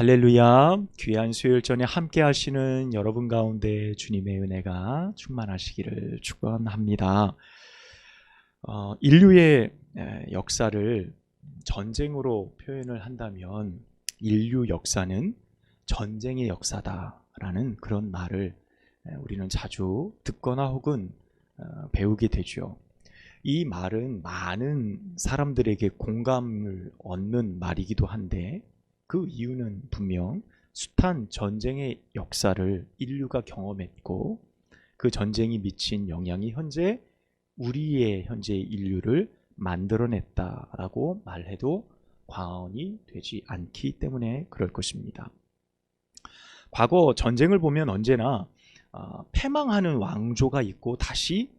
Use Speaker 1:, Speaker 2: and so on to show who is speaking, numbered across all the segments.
Speaker 1: 할렐루야. 귀한 수요일 전에 함께 하시는 여러분 가운데 주님의 은혜가 충만하시기를 축원합니다. 인류의 역사를 전쟁으로 표현을 한다면 인류 역사는 전쟁의 역사다라는 그런 말을 우리는 자주 듣거나 혹은 배우게 되죠. 이 말은 많은 사람들에게 공감을 얻는 말이기도 한데 그 이유는 분명 숱한 전쟁의 역사를 인류가 경험했고 그 전쟁이 미친 영향이 현재 우리의 현재의 인류를 만들어냈다라고 말해도 과언이 되지 않기 때문에 그럴 것입니다. 과거 전쟁을 보면 언제나 패망하는 왕조가 있고 다시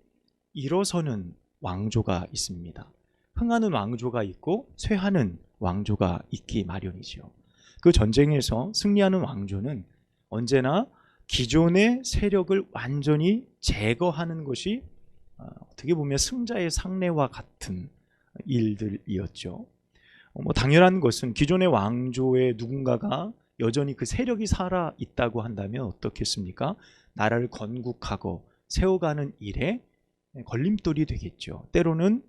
Speaker 1: 일어서는 왕조가 있습니다. 흥하는 왕조가 있고 쇠하는 왕조가 있기 마련이죠. 그 전쟁에서 승리하는 왕조는 언제나 기존의 세력을 완전히 제거하는 것이 어떻게 보면 승자의 상례와 같은 일들이었죠. 당연한 것은 기존의 왕조의 누군가가 여전히 그 세력이 살아 있다고 한다면 어떻겠습니까? 나라를 건국하고 세워가는 일에 걸림돌이 되겠죠. 때로는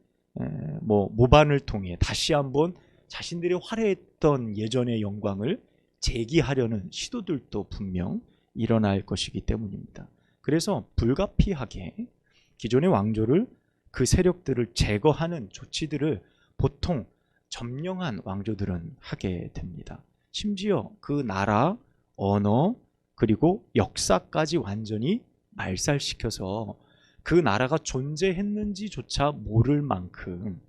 Speaker 1: 모반을 통해 다시 한번 자신들이 화려했던 예전의 영광을 재기하려는 시도들도 분명 일어날 것이기 때문입니다. 그래서 불가피하게 기존의 왕조를 그 세력들을 제거하는 조치들을 보통 점령한 왕조들은 하게 됩니다. 심지어 그 나라, 언어, 그리고 역사까지 완전히 말살시켜서 그 나라가 존재했는지조차 모를 만큼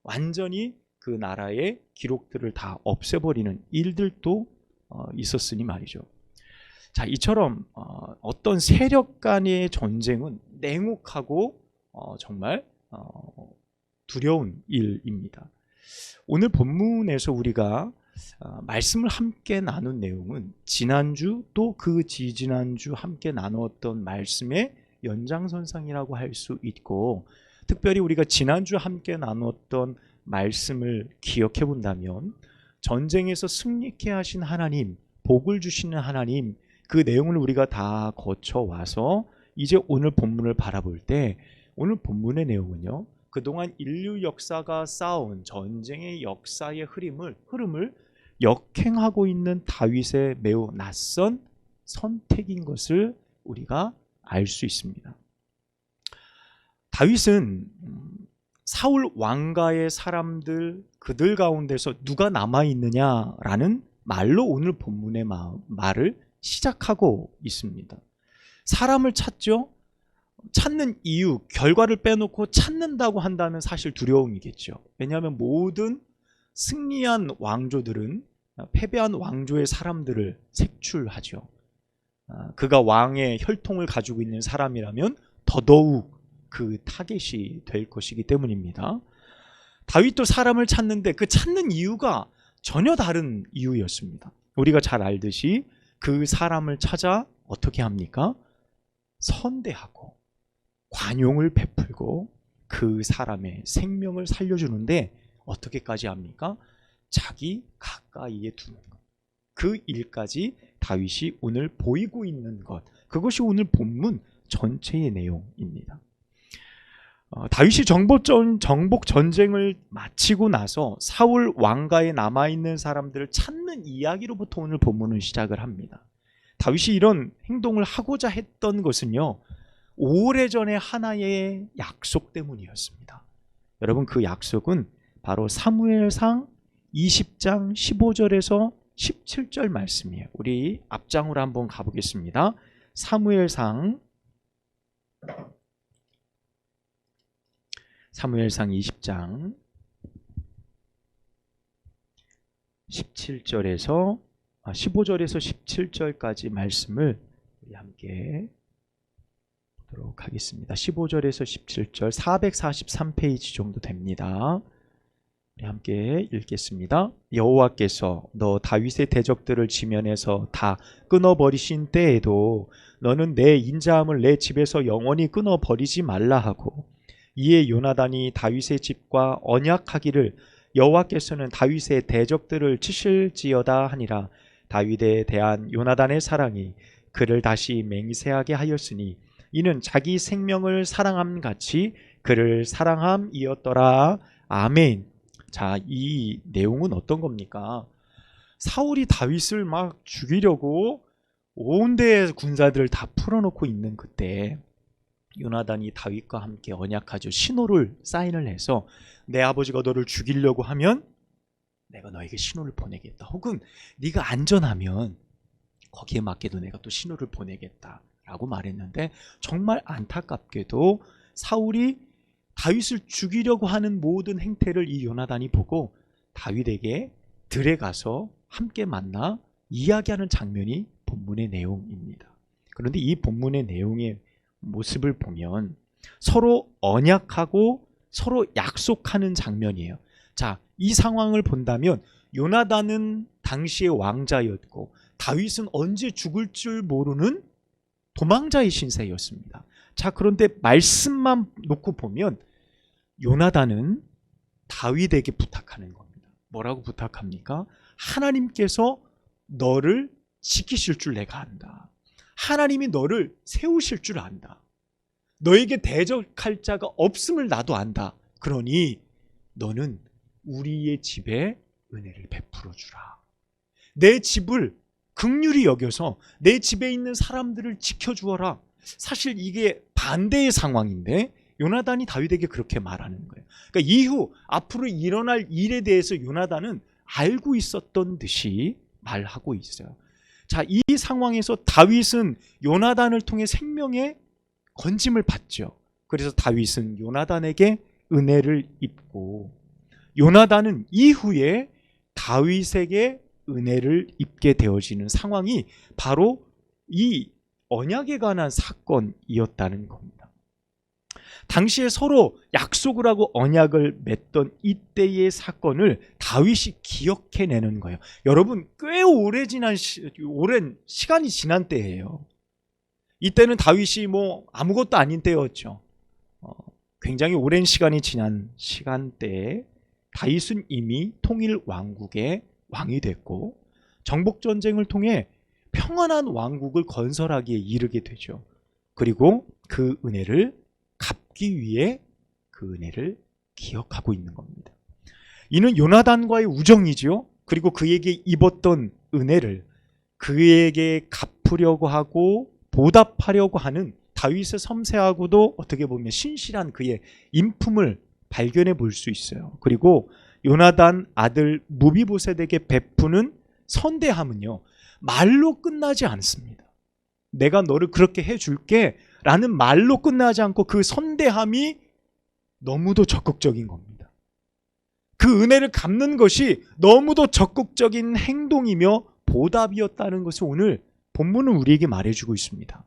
Speaker 1: 완전히 그 나라의 기록들을 다 없애버리는 일들도 있었으니 말이죠. 자, 이처럼 어떤 세력 간의 전쟁은 냉혹하고 정말 두려운 일입니다. 오늘 본문에서 우리가 말씀을 함께 나눈 내용은 지난주 또 그 지지난주 함께 나누었던 말씀의 연장선상이라고 할 수 있고, 특별히 우리가 지난주 함께 나누었던 말씀을 기억해 본다면 전쟁에서 승리케 하신 하나님, 복을 주시는 하나님, 그 내용을 우리가 다 거쳐와서 이제 오늘 본문을 바라볼 때 오늘 본문의 내용은요, 그동안 인류 역사가 쌓아온 전쟁의 역사의 흐름을 역행하고 있는 다윗의 매우 낯선 선택인 것을 우리가 알 수 있습니다. 다윗은 사울 왕가의 사람들, 그들 가운데서 누가 남아있느냐라는 말로 오늘 본문의 말을 시작하고 있습니다. 사람을 찾죠. 찾는 이유, 결과를 빼놓고 찾는다고 한다면 사실 두려움이겠죠. 왜냐하면 모든 승리한 왕조들은 패배한 왕조의 사람들을 색출하죠. 그가 왕의 혈통을 가지고 있는 사람이라면 더더욱 그 타겟이 될 것이기 때문입니다. 다윗도 사람을 찾는데 그 찾는 이유가 전혀 다른 이유였습니다. 우리가 잘 알듯이 그 사람을 찾아 어떻게 합니까? 선대하고 관용을 베풀고 그 사람의 생명을 살려주는데 어떻게까지 합니까? 자기 가까이에 두는 것. 그 일까지 다윗이 오늘 보이고 있는 것, 그것이 오늘 본문 전체의 내용입니다. 다윗이 정복 전쟁을 마치고 나서 사울 왕가에 남아있는 사람들을 찾는 이야기로부터 오늘 본문은 시작을 합니다. 다윗이 이런 행동을 하고자 했던 것은요, 오래전에 하나의 약속 때문이었습니다. 여러분, 그 약속은 바로 사무엘상 20장 15절에서 17절 말씀이에요. 우리 앞장으로 한번 가보겠습니다. 사무엘상 20장 17절에서 15절에서 17절까지 말씀을 우리 함께 보도록 하겠습니다. 15절에서 17절 443페이지 정도 됩니다. 우리 함께 읽겠습니다. 여호와께서 너 다윗의 대적들을 지면에서 다 끊어버리신 때에도 너는 내 인자함을 내 집에서 영원히 끊어버리지 말라 하고, 이에 요나단이 다윗의 집과 언약하기를 여호와께서는 다윗의 대적들을 치실지어다 하니라. 다윗에 대한 요나단의 사랑이 그를 다시 맹세하게 하였으니 이는 자기 생명을 사랑함 같이 그를 사랑함이었더라. 아멘. 자, 이 내용은 어떤 겁니까? 사울이 다윗을 막 죽이려고 온 데에 군사들을 다 풀어놓고 있는 그때 요나단이 다윗과 함께 언약하죠. 신호를 사인을 해서 내 아버지가 너를 죽이려고 하면 내가 너에게 신호를 보내겠다. 혹은 네가 안전하면 거기에 맞게도 내가 또 신호를 보내겠다 라고 말했는데, 정말 안타깝게도 사울이 다윗을 죽이려고 하는 모든 행태를 이 요나단이 보고 다윗에게 들에 가서 함께 만나 이야기하는 장면이 본문의 내용입니다. 그런데 이 본문의 내용의 모습을 보면 서로 언약하고 서로 약속하는 장면이에요. 자, 이 상황을 본다면 요나단은 당시의 왕자였고 다윗은 언제 죽을 줄 모르는 도망자의 신세였습니다. 자, 그런데 말씀만 놓고 보면 요나단은 다윗에게 부탁하는 겁니다. 뭐라고 부탁합니까? 하나님께서 너를 지키실 줄 내가 안다. 하나님이 너를 세우실 줄 안다. 너에게 대적할 자가 없음을 나도 안다. 그러니 너는 우리의 집에 은혜를 베풀어 주라. 내 집을 긍휼히 여겨서 내 집에 있는 사람들을 지켜주어라. 사실 이게 반대의 상황인데 요나단이 다윗에게 그렇게 말하는 거예요. 그러니까 이후 앞으로 일어날 일에 대해서 요나단은 알고 있었던 듯이 말하고 있어요. 자, 이 상황에서 다윗은 요나단을 통해 생명의 건짐을 받죠. 그래서 다윗은 요나단에게 은혜를 입고 요나단은 이후에 다윗에게 은혜를 입게 되어지는 상황이 바로 이 언약에 관한 사건이었다는 겁니다. 당시에 서로 약속을 하고 언약을 맺던 이때의 사건을 다윗이 기억해내는 거예요. 여러분, 꽤 오랜 시간이 지난 때예요. 이때는 다윗이 아무것도 아닌 때였죠. 굉장히 오랜 시간이 지난 시간대에 다윗은 이미 통일 왕국의 왕이 됐고 정복전쟁을 통해 평안한 왕국을 건설하기에 이르게 되죠. 그리고 그 은혜를 갚기 위해 그 은혜를 기억하고 있는 겁니다. 이는 요나단과의 우정이지요. 그리고 그에게 입었던 은혜를 그에게 갚으려고 하고 보답하려고 하는 다윗의 섬세하고도 어떻게 보면 신실한 그의 인품을 발견해 볼 수 있어요. 그리고 요나단 아들 무비보셋에게 베푸는 선대함은요, 말로 끝나지 않습니다. 내가 너를 그렇게 해줄게 라는 말로 끝나지 않고 그 선대함이 너무도 적극적인 겁니다. 그 은혜를 갚는 것이 너무도 적극적인 행동이며 보답이었다는 것을 오늘 본문은 우리에게 말해주고 있습니다.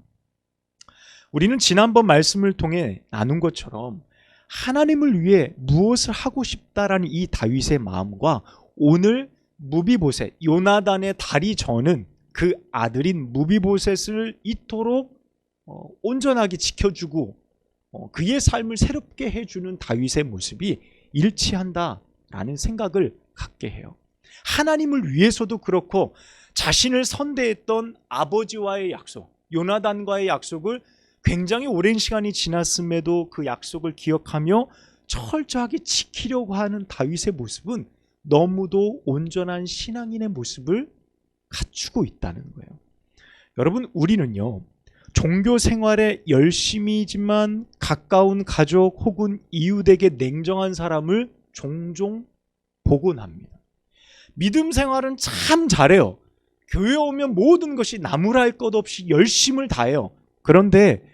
Speaker 1: 우리는 지난번 말씀을 통해 나눈 것처럼 하나님을 위해 무엇을 하고 싶다라는 이 다윗의 마음과 오늘 무비보셋, 요나단의 다리 저는 그 아들인 무비보셋을 이토록 온전하게 지켜주고 그의 삶을 새롭게 해주는 다윗의 모습이 일치한다라는 생각을 갖게 해요. 하나님을 위해서도 그렇고 자신을 선대했던 아버지와의 약속, 요나단과의 약속을 굉장히 오랜 시간이 지났음에도 그 약속을 기억하며 철저하게 지키려고 하는 다윗의 모습은 너무도 온전한 신앙인의 모습을 갖추고 있다는 거예요. 여러분, 우리는요, 종교 생활에 열심이지만 가까운 가족 혹은 이웃에게 냉정한 사람을 종종 보곤 합니다. 믿음 생활은 참 잘해요. 교회 오면 모든 것이 나무랄 것 없이 열심을 다해요. 그런데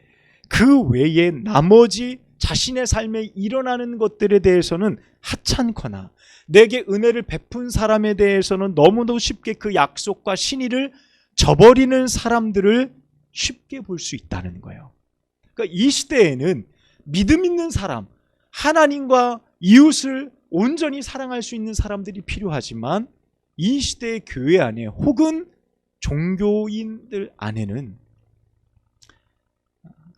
Speaker 1: 그 외에 나머지 자신의 삶에 일어나는 것들에 대해서는 하찮거나 내게 은혜를 베푼 사람에 대해서는 너무도 쉽게 그 약속과 신의를 저버리는 사람들을 쉽게 볼 수 있다는 거예요. 그러니까 이 시대에는 믿음 있는 사람, 하나님과 이웃을 온전히 사랑할 수 있는 사람들이 필요하지만 이 시대의 교회 안에 혹은 종교인들 안에는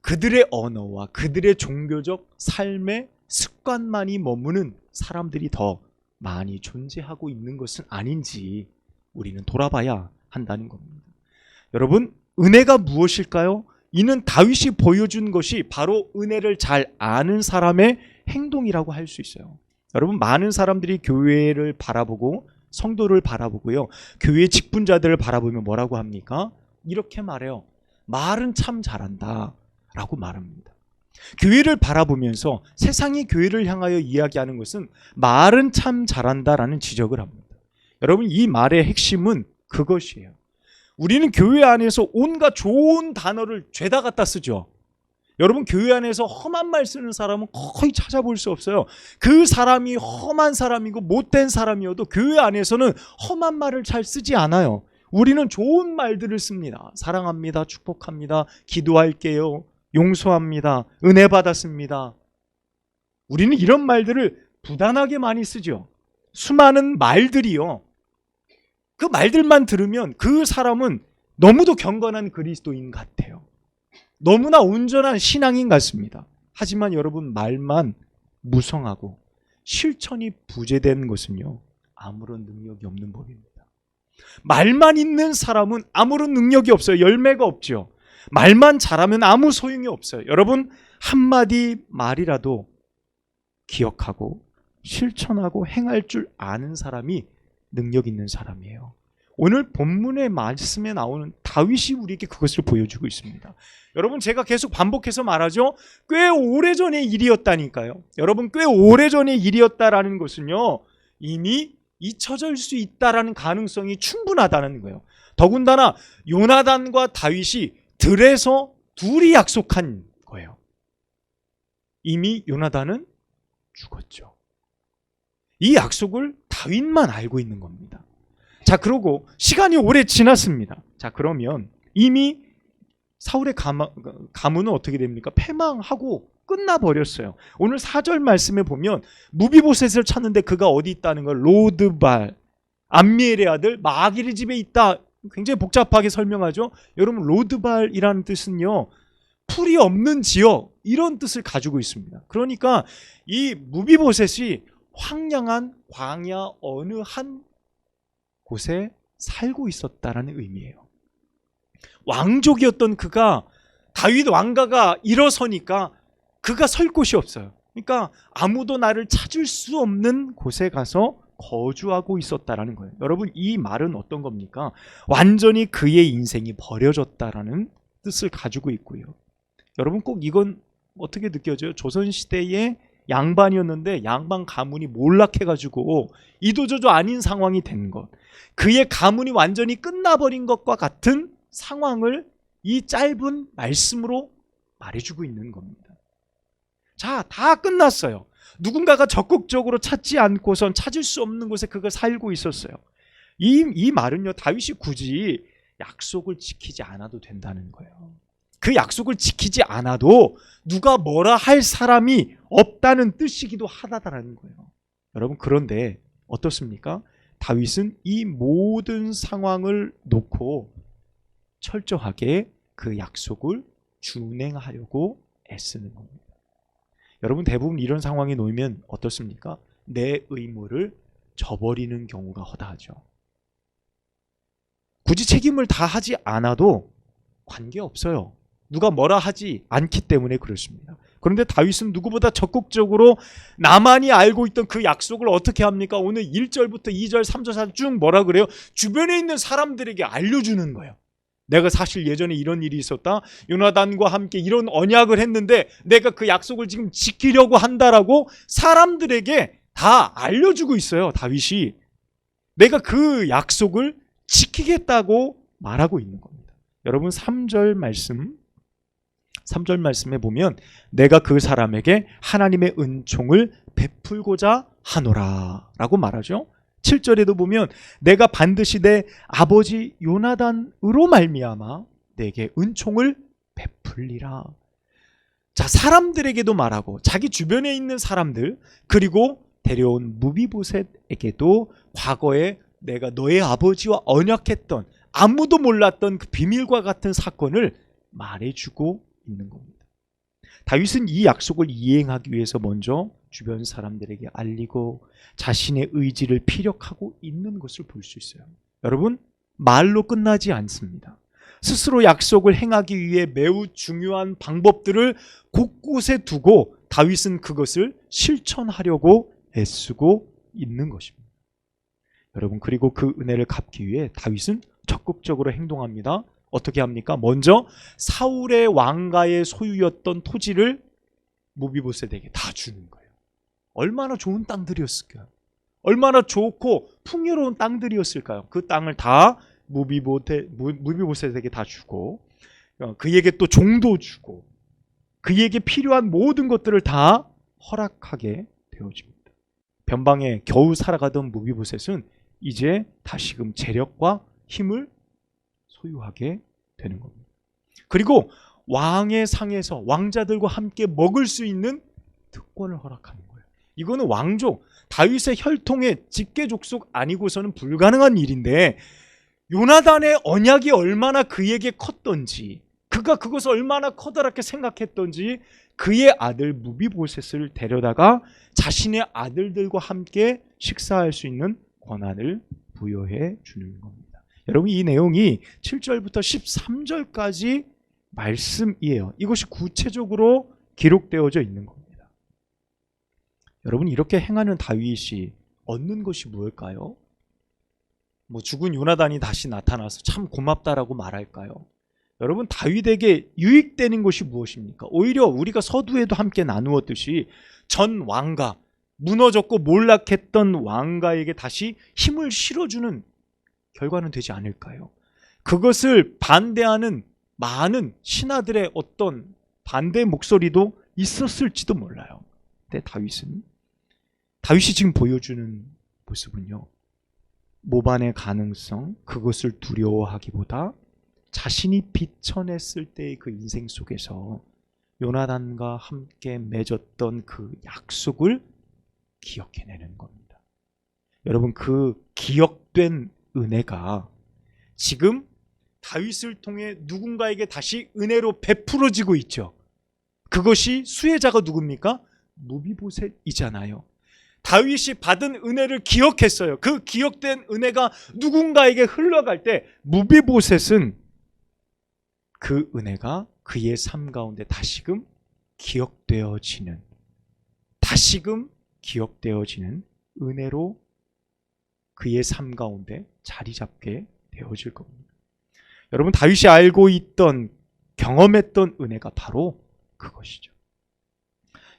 Speaker 1: 그들의 언어와 그들의 종교적 삶의 습관만이 머무는 사람들이 더 많이 존재하고 있는 것은 아닌지 우리는 돌아봐야 한다는 겁니다. 여러분, 은혜가 무엇일까요? 이는 다윗이 보여준 것이 바로 은혜를 잘 아는 사람의 행동이라고 할 수 있어요. 여러분, 많은 사람들이 교회를 바라보고 성도를 바라보고요, 교회 직분자들을 바라보면 뭐라고 합니까? 이렇게 말해요. 말은 참 잘한다 라고 말합니다. 교회를 바라보면서 세상이 교회를 향하여 이야기하는 것은 말은 참 잘한다라는 지적을 합니다. 여러분, 이 말의 핵심은 그것이에요. 우리는 교회 안에서 온갖 좋은 단어를 죄다 갖다 쓰죠. 여러분, 교회 안에서 험한 말 쓰는 사람은 거의 찾아볼 수 없어요. 그 사람이 험한 사람이고 못된 사람이어도 교회 안에서는 험한 말을 잘 쓰지 않아요. 우리는 좋은 말들을 씁니다. 사랑합니다, 축복합니다, 기도할게요, 용서합니다, 은혜 받았습니다. 우리는 이런 말들을 부단하게 많이 쓰죠. 수많은 말들이요, 그 말들만 들으면 그 사람은 너무도 경건한 그리스도인 같아요. 너무나 온전한 신앙인 같습니다. 하지만 여러분, 말만 무성하고 실천이 부재된 것은요, 아무런 능력이 없는 법입니다. 말만 있는 사람은 아무런 능력이 없어요. 열매가 없죠. 말만 잘하면 아무 소용이 없어요. 여러분, 한마디 말이라도 기억하고 실천하고 행할 줄 아는 사람이 능력 있는 사람이에요. 오늘 본문의 말씀에 나오는 다윗이 우리에게 그것을 보여주고 있습니다. 여러분, 제가 계속 반복해서 말하죠. 꽤 오래전의 일이었다니까요. 여러분, 꽤 오래전의 일이었다라는 것은요, 이미 잊혀질 수 있다라는 가능성이 충분하다는 거예요. 더군다나 요나단과 다윗이 들에서 둘이 약속한 거예요. 이미 요나단은 죽었죠. 이 약속을 다윗만 알고 있는 겁니다. 자, 그러고 시간이 오래 지났습니다. 자, 그러면 이미 사울의 가문은 어떻게 됩니까? 패망하고 끝나버렸어요. 오늘 4절 말씀에 보면 무비보셋을 찾는데 그가 어디 있다는 걸, 로드발, 암미엘의 아들 마길의 집에 있다. 굉장히 복잡하게 설명하죠. 여러분, 로드발이라는 뜻은요, 풀이 없는 지역, 이런 뜻을 가지고 있습니다. 그러니까 이 무비보셋이 황량한 광야 어느 한 곳에 살고 있었다라는 의미예요. 왕족이었던 그가, 다윗 왕가가 일어서니까 그가 설 곳이 없어요. 그러니까 아무도 나를 찾을 수 없는 곳에 가서 거주하고 있었다라는 거예요. 여러분, 이 말은 어떤 겁니까? 완전히 그의 인생이 버려졌다라는 뜻을 가지고 있고요. 여러분, 꼭 이건 어떻게 느껴져요? 조선시대의 양반이었는데 양반 가문이 몰락해가지고 이도저도 아닌 상황이 된 것, 그의 가문이 완전히 끝나버린 것과 같은 상황을 이 짧은 말씀으로 말해주고 있는 겁니다. 자, 다 끝났어요. 누군가가 적극적으로 찾지 않고선 찾을 수 없는 곳에 그가 살고 있었어요. 이 말은요, 다윗이 굳이 약속을 지키지 않아도 된다는 거예요. 그 약속을 지키지 않아도 누가 뭐라 할 사람이 없다는 뜻이기도 하다라는 거예요. 여러분, 그런데 어떻습니까? 다윗은 이 모든 상황을 놓고 철저하게 그 약속을 준행하려고 애쓰는 겁니다. 여러분, 대부분 이런 상황에 놓이면 어떻습니까? 내 의무를 저버리는 경우가 허다하죠. 굳이 책임을 다 하지 않아도 관계없어요. 누가 뭐라 하지 않기 때문에 그렇습니다. 그런데 다윗은 누구보다 적극적으로 나만이 알고 있던 그 약속을 어떻게 합니까? 오늘 1절부터 2절, 3절, 4절 쭉 뭐라 그래요? 주변에 있는 사람들에게 알려주는 거예요. 내가 사실 예전에 이런 일이 있었다. 요나단과 함께 이런 언약을 했는데 내가 그 약속을 지금 지키려고 한다라고 사람들에게 다 알려주고 있어요. 다윗이 내가 그 약속을 지키겠다고 말하고 있는 겁니다. 여러분, 3절 말씀에 보면 내가 그 사람에게 하나님의 은총을 베풀고자 하노라 라고 말하죠. 7절에도 보면 내가 반드시 내 아버지 요나단으로 말미암아 내게 은총을 베풀리라. 자, 사람들에게도 말하고 자기 주변에 있는 사람들, 그리고 데려온 무비보셋에게도 과거에 내가 너의 아버지와 언약했던 아무도 몰랐던 그 비밀과 같은 사건을 말해주고 있는 겁니다. 다윗은 이 약속을 이행하기 위해서 먼저 주변 사람들에게 알리고 자신의 의지를 피력하고 있는 것을 볼 수 있어요. 여러분, 말로 끝나지 않습니다. 스스로 약속을 행하기 위해 매우 중요한 방법들을 곳곳에 두고 다윗은 그것을 실천하려고 애쓰고 있는 것입니다. 여러분, 그리고 그 은혜를 갚기 위해 다윗은 적극적으로 행동합니다. 어떻게 합니까? 먼저 사울의 왕가의 소유였던 토지를 무비보셋에게 다 주는 거예요. 얼마나 좋은 땅들이었을까요? 얼마나 좋고 풍요로운 땅들이었을까요? 그 땅을 다 무비보셋에게 다 주고, 그에게 또 종도 주고, 그에게 필요한 모든 것들을 다 허락하게 되어집니다. 변방에 겨우 살아가던 무비보셋은 이제 다시금 재력과 힘을 소유하게 되는 겁니다. 그리고 왕의 상에서 왕자들과 함께 먹을 수 있는 특권을 허락하는 거예요. 이거는 왕족, 다윗의 혈통의 직계족속 아니고서는 불가능한 일인데, 요나단의 언약이 얼마나 그에게 컸던지, 그가 그것을 얼마나 커다랗게 생각했던지 그의 아들 무비보셋을 데려다가 자신의 아들들과 함께 식사할 수 있는 권한을 부여해 주는 겁니다. 여러분, 이 내용이 7절부터 13절까지 말씀이에요. 이것이 구체적으로 기록되어져 있는 겁니다. 여러분, 이렇게 행하는 다윗이 얻는 것이 무엇일까요? 죽은 요나단이 다시 나타나서 참 고맙다라고 말할까요? 여러분, 다윗에게 유익되는 것이 무엇입니까? 오히려 우리가 서두에도 함께 나누었듯이 전 왕가, 무너졌고 몰락했던 왕가에게 다시 힘을 실어주는 결과는 되지 않을까요? 그것을 반대하는 많은 신하들의 어떤 반대 목소리도 있었을지도 몰라요. 근데 다윗이 지금 보여주는 모습은요, 모반의 가능성, 그것을 두려워하기보다 자신이 비천했을 때의 그 인생 속에서 요나단과 함께 맺었던 그 약속을 기억해내는 겁니다. 여러분, 그 기억된 은혜가 지금 다윗을 통해 누군가에게 다시 은혜로 베풀어지고 있죠. 그것이 수혜자가 누굽니까? 무비보셋이잖아요. 다윗이 받은 은혜를 기억했어요. 그 기억된 은혜가 누군가에게 흘러갈 때 무비보셋은 그 은혜가 그의 삶 가운데 다시금 기억되어지는 은혜로 그의 삶 가운데 자리 잡게 되어질 겁니다. 여러분, 다윗이 알고 있던, 경험했던 은혜가 바로 그것이죠.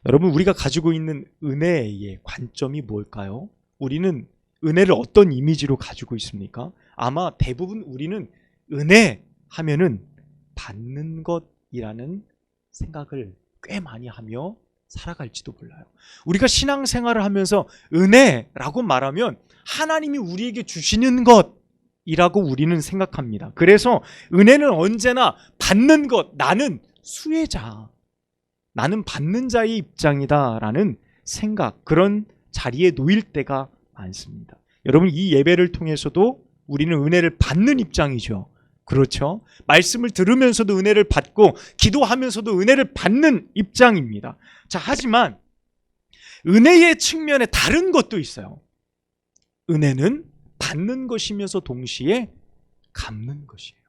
Speaker 1: 여러분, 우리가 가지고 있는 은혜의 관점이 뭘까요? 우리는 은혜를 어떤 이미지로 가지고 있습니까? 아마 대부분 우리는 은혜 하면은 받는 것이라는 생각을 꽤 많이 하며 살아갈지도 몰라요. 우리가 신앙생활을 하면서 은혜라고 말하면 하나님이 우리에게 주시는 것이라고 우리는 생각합니다. 그래서 은혜는 언제나 받는 것, 나는 수혜자, 나는 받는 자의 입장이다라는 생각, 그런 자리에 놓일 때가 많습니다. 여러분, 이 예배를 통해서도 우리는 은혜를 받는 입장이죠. 그렇죠? 말씀을 들으면서도 은혜를 받고 기도하면서도 은혜를 받는 입장입니다. 자, 하지만 은혜의 측면에 다른 것도 있어요. 은혜는 받는 것이면서 동시에 갚는 것이에요.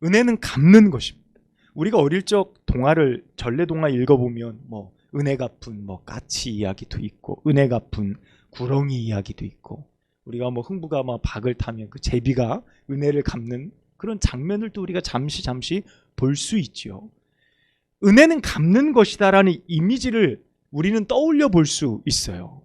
Speaker 1: 은혜는 갚는 것입니다. 우리가 어릴 적 동화를, 전래 동화 읽어보면 은혜 갚은 까치 이야기도 있고, 은혜 갚은 구렁이 이야기도 있고, 우리가 흥부가 박을 타면 그 제비가 은혜를 갚는 그런 장면을 또 우리가 잠시 볼 수 있죠. 은혜는 갚는 것이다라는 이미지를 우리는 떠올려 볼 수 있어요.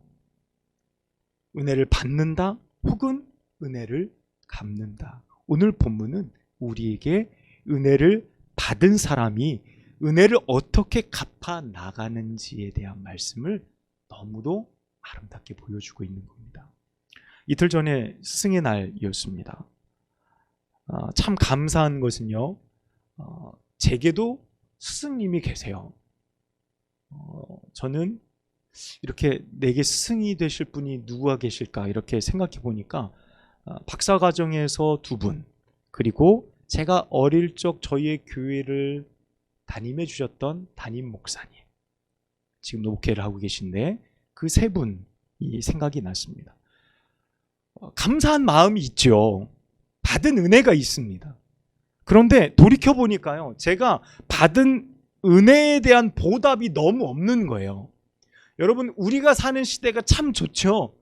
Speaker 1: 은혜를 받는다 혹은 은혜를 갚는다. 오늘 본문은 우리에게 은혜를 받은 사람이 은혜를 어떻게 갚아 나가는지에 대한 말씀을 너무도 아름답게 보여주고 있는 겁니다. 이틀 전에 스승의 날이었습니다. 참 감사한 것은요, 제게도 스승님이 계세요. 저는 이렇게 내게 스승이 되실 분이 누구가 계실까 이렇게 생각해 보니까 박사과정에서 2분, 그리고 제가 어릴 적 저희의 교회를 담임해 주셨던 담임 목사님, 지금 목회를 하고 계신데 그 3분이 생각이 났습니다. 감사한 마음이 있죠.
Speaker 2: 받은 은혜가 있습니다. 그런데 돌이켜보니까요, 제가 받은 은혜에 대한 보답이 너무 없는 거예요. 여러분, 우리가 사는 시대가 참 좋죠.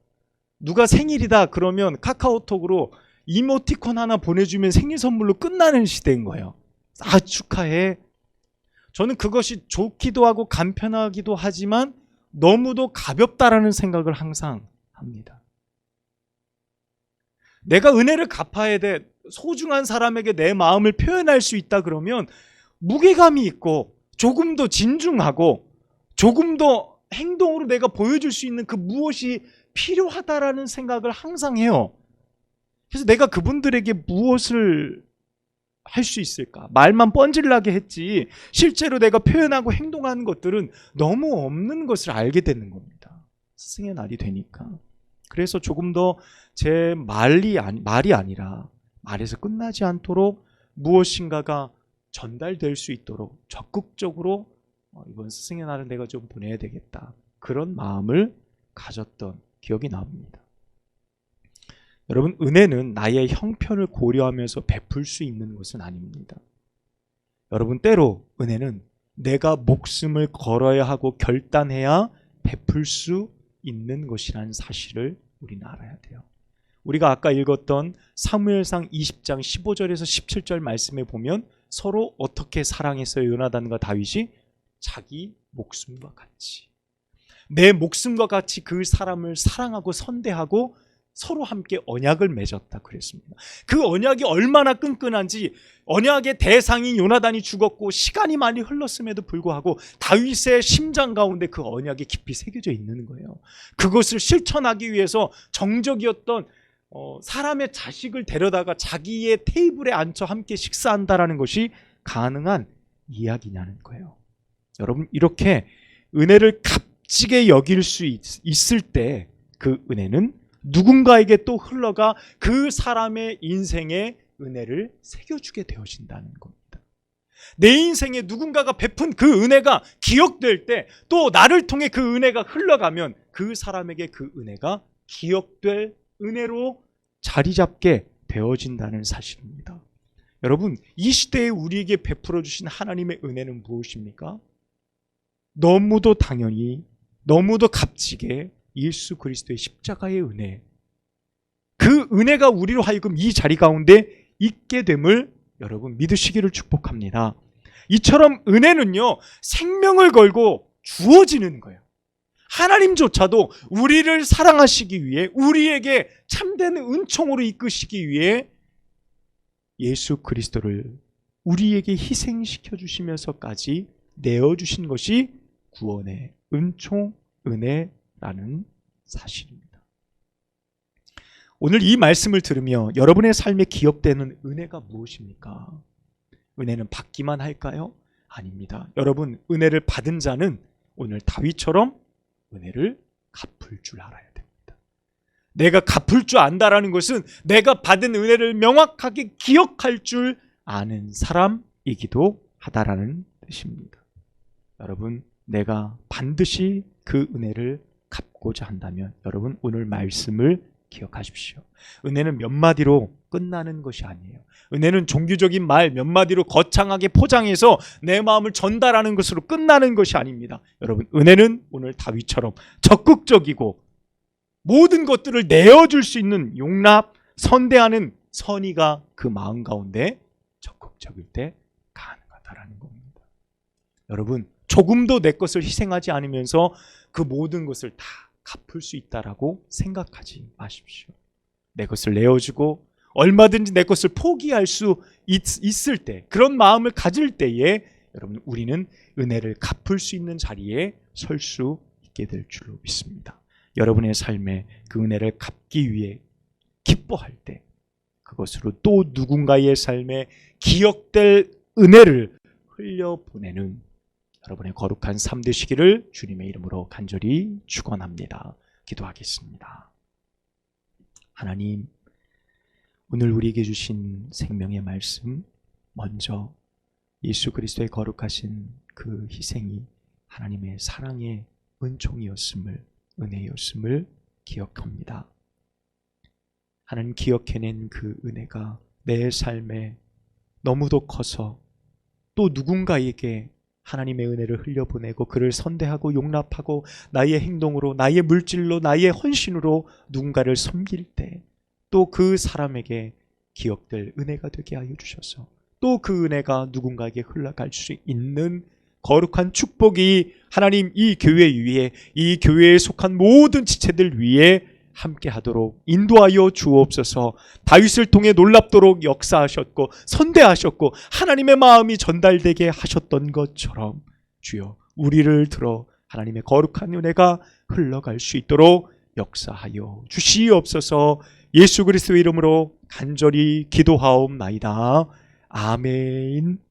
Speaker 2: 누가 생일이다 그러면 카카오톡으로 이모티콘 하나 보내주면 생일 선물로 끝나는 시대인 거예요. 아, 축하해. 저는 그것이 좋기도 하고 간편하기도 하지만 너무도 가볍다라는 생각을 항상 합니다. 내가 은혜를 갚아야 돼. 소중한 사람에게 내 마음을 표현할 수 있다 그러면 무게감이 있고 조금 더 진중하고 조금 더 행동으로 내가 보여줄 수 있는 그 무엇이 필요하다라는 생각을 항상 해요. 그래서 내가 그분들에게 무엇을 할 수 있을까? 말만 뻔질나게 했지 실제로 내가 표현하고 행동하는 것들은 너무 없는 것을 알게 되는 겁니다. 스승의 날이 되니까. 그래서 조금 더 제 말이 아니라 말에서 끝나지 않도록 무엇인가가 전달될 수 있도록 적극적으로 이번 스승의 날은 내가 좀 보내야 되겠다, 그런 마음을 가졌던 기억이 납니다. 여러분, 은혜는 나의 형편을 고려하면서 베풀 수 있는 것은 아닙니다. 여러분, 때로 은혜는 내가 목숨을 걸어야 하고 결단해야 베풀 수 있는 것이라는 사실을 우리는 알아야 돼요. 우리가 아까 읽었던 사무엘상 20장 15절에서 17절 말씀에 보면 서로 어떻게 사랑했어요? 요나단과 다윗이 자기 목숨과 같이, 내 목숨과 같이 그 사람을 사랑하고 선대하고 서로 함께 언약을 맺었다 그랬습니다. 그 언약이 얼마나 끈끈한지, 언약의 대상인 요나단이 죽었고 시간이 많이 흘렀음에도 불구하고 다윗의 심장 가운데 그 언약이 깊이 새겨져 있는 거예요. 그것을 실천하기 위해서 정적이었던 사람의 자식을 데려다가 자기의 테이블에 앉혀 함께 식사한다라는 것이 가능한 이야기냐는 거예요. 여러분, 이렇게 은혜를 값지게 여길 수 있을 때 그 은혜는 누군가에게 또 흘러가 그 사람의 인생에 은혜를 새겨주게 되어진다는 겁니다. 내 인생에 누군가가 베푼 그 은혜가 기억될 때 또 나를 통해 그 은혜가 흘러가면 그 사람에게 그 은혜가 기억될 은혜로 자리 잡게 되어진다는 사실입니다. 여러분, 이 시대에 우리에게 베풀어 주신 하나님의 은혜는 무엇입니까? 너무도 당연히, 너무도 값지게 예수 그리스도의 십자가의 은혜, 그 은혜가 우리로 하여금 이 자리 가운데 있게 됨을 여러분 믿으시기를 축복합니다. 이처럼 은혜는요, 생명을 걸고 주어지는 거예요. 하나님조차도 우리를 사랑하시기 위해, 우리에게 참된 은총으로 이끄시기 위해 예수 그리스도를 우리에게 희생시켜 주시면서까지 내어주신 것이 구원의 은총, 은혜라는 사실입니다. 오늘 이 말씀을 들으며 여러분의 삶에 기억되는 은혜가 무엇입니까? 은혜는 받기만 할까요? 아닙니다. 여러분, 은혜를 받은 자는 오늘 다윗처럼 은혜를 갚을 줄 알아야 됩니다. 내가 갚을 줄 안다라는 것은 내가 받은 은혜를 명확하게 기억할 줄 아는 사람이기도 하다라는 뜻입니다. 여러분, 내가 반드시 그 은혜를 갚고자 한다면 여러분, 오늘 말씀을 기억하십시오. 은혜는 몇 마디로 끝나는 것이 아니에요. 은혜는 종교적인 말 몇 마디로 거창하게 포장해서 내 마음을 전달하는 것으로 끝나는 것이 아닙니다. 여러분, 은혜는 오늘 다윗처럼 적극적이고 모든 것들을 내어줄 수 있는 용납, 선대하는 선의가 그 마음 가운데 적극적일 때 가능하다라는 겁니다. 여러분, 조금도 내 것을 희생하지 않으면서 그 모든 것을 다 갚을 수 있다라고 생각하지 마십시오. 내 것을 내어주고 얼마든지 내 것을 포기할 수 있을 때, 그런 마음을 가질 때에 여러분, 우리는 은혜를 갚을 수 있는 자리에 설 수 있게 될 줄로 믿습니다. 여러분의 삶에 그 은혜를 갚기 위해 기뻐할 때 그것으로 또 누군가의 삶에 기억될 은혜를 흘려보내는 여러분의 거룩한 삶 되시기를 주님의 이름으로 간절히 축원합니다. 기도하겠습니다. 하나님, 오늘 우리에게 주신 생명의 말씀, 먼저 예수 그리스도의 거룩하신 그 희생이 하나님의 사랑의 은총이었음을, 은혜였음을 기억합니다. 하나님, 기억해낸 그 은혜가
Speaker 1: 내 삶에 너무도 커서 또 누군가에게 하나님의 은혜를 흘려보내고 그를 선대하고 용납하고 나의 행동으로, 나의 물질로, 나의 헌신으로 누군가를 섬길 때 또 그 사람에게 기억될 은혜가 되게 하여 주셔서 또 그 은혜가 누군가에게 흘러갈 수 있는 거룩한 축복이 하나님 이 교회 위에, 이 교회에 속한 모든 지체들 위에 함께 하도록 인도하여 주옵소서. 다윗을 통해 놀랍도록 역사하셨고 선대하셨고 하나님의 마음이 전달되게 하셨던 것처럼 주여 우리를 들어 하나님의 거룩한 은혜가 흘러갈 수 있도록 역사하여 주시옵소서. 예수 그리스도의 이름으로 간절히 기도하옵나이다. 아멘.